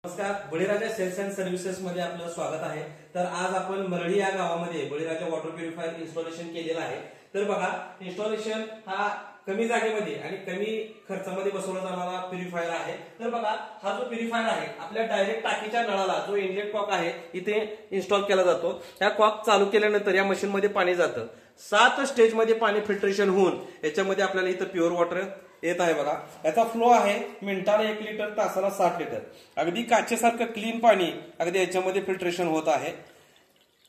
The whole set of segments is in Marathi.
नमस्कार, बळीराजा सेल्स अँड सर्व्हिसेस मध्ये आपलं स्वागत आहे। तर आज आपण मरळी या गावामध्ये बळीराजा वॉटर प्युरिफायर इन्स्टॉलेशन केलेलं आहे। तर बघा, इन्स्टॉलेशन हा कमी जागेमध्ये आणि कमी खर्चामध्ये बसवला जाणारा प्युरिफायर आहे। तर बघा, हा जो प्युरिफायर आहे आपल्या डायरेक्ट टाकीच्या नळाला जो इनलेट कॉक आहे इथे इन्स्टॉल केला जातो। ह्या कॉक चालू केल्यानंतर या मशीन मध्ये पाणी जातं। 7 स्टेज मध्ये पाणी फिल्ट्रेशन होऊन याच्यामध्ये आपल्याला इथं प्युअर वॉटर येत आहे। बघा, याचा फ्लो आहे मिनिटाला 1 लिटर, तासाला 60 लिटर। अगदी काचेसारखं क्लीन पाणी अगदी याच्यामध्ये फिल्ट्रेशन होत आहे।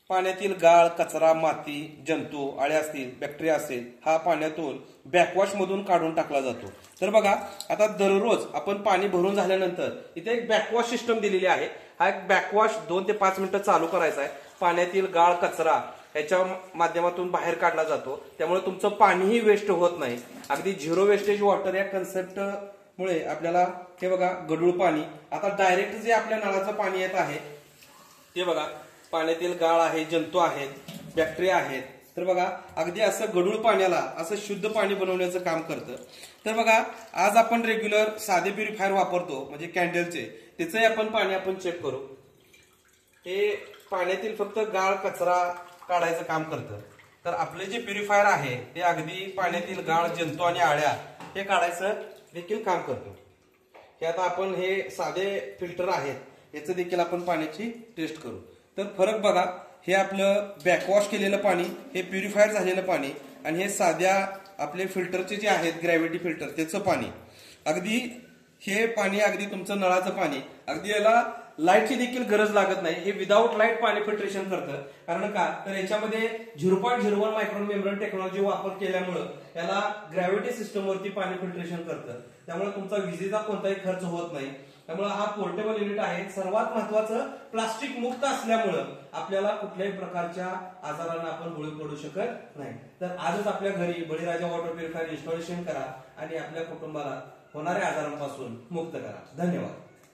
पाण्यातील गाळ, कचरा, माती, जंतू, आळे असतील, बॅक्टेरिया असेल, हा पाण्यातून बॅकवॉश मधून काढून टाकला जातो। तर बघा, आता दररोज आपण पाणी भरून झाल्यानंतर इथे एक बॅकवॉश सिस्टम दिलेली आहे। हा एक बॅकवॉश 2 ते 5 मिनिटं चालू करायचा आहे। पाण्यातील गाळ, कचरा याच्या माध्यमातून बाहेर काढला जातो, त्यामुळे तुमचं पाणीही वेस्ट होत नाही। अगदी झिरो वेस्टेज वॉटर या कन्सेप्ट मुळे आपल्याला हे बघा, गढूळ पाणी आता डायरेक्ट जे आपल्या नळाचं पाणी येत आहे ते बघा, पाण्यातील गाळ आहे, जंतू आहेत, बॅक्टेरिया आहेत। तर बघा, अगदी असं गढूळ पाण्याला असं शुद्ध पाणी बनवण्याचं काम करतं। तर बघा, आज आपण रेग्युलर साधे प्युरिफायर वापरतो, म्हणजे कॅन्डलचे, त्याचंही आपण पाणी आपण चेक करू। हे पाण्यातील फक्त गाळ, कचरा काढायचं काम करतं। तर आपले जे प्युरिफायर आहे ते अगदी पाण्यातील गाळ, जंतू आणि आळ्या हे काढायचं देखील काम करतो। हे आता आपण हे साधे फिल्टर आहेत याचं देखील आपण पाण्याची टेस्ट करू। तर फरक बघा, हे आपलं बॅकवॉश केलेलं पाणी, हे प्युरिफायर झालेलं पाणी, आणि हे साध्या आपले फिल्टरचे जे आहेत ग्रॅव्हिटी फिल्टर त्याचं पाणी, अगदी हे पाणी अगदी तुमचं नळाचं पाणी, अगदी याला लाईटची देखील गरज लागत नाही। हे विदाऊट लाईट पाणी फिल्ट्रेशन करतं। कारण का, तर याच्यामध्ये 0.01 मायक्रॉन मेम्ब्रेन टेक्नॉलॉजी वापर केल्यामुळं याला ग्रॅव्हिटी सिस्टम वरती पाणी फिल्ट्रेशन करतं। त्यामुळे तुमचा विजेचा कोणताही खर्च होत नाही। त्यामुळे हा पोर्टेबल युनिट आहे। सर्वात महत्वाचं, प्लास्टिक मुक्त असल्यामुळं आपल्याला कुठल्याही प्रकारच्या आजारांना आपण बळी पडू शकत नाही। तर आजच आपल्या घरी बळीराजा वॉटर प्युरिफायर इन्स्टॉलेशन करा आणि आपल्या कुटुंबाला होणाऱ्या आजारांपासून मुक्त करा। धन्यवाद।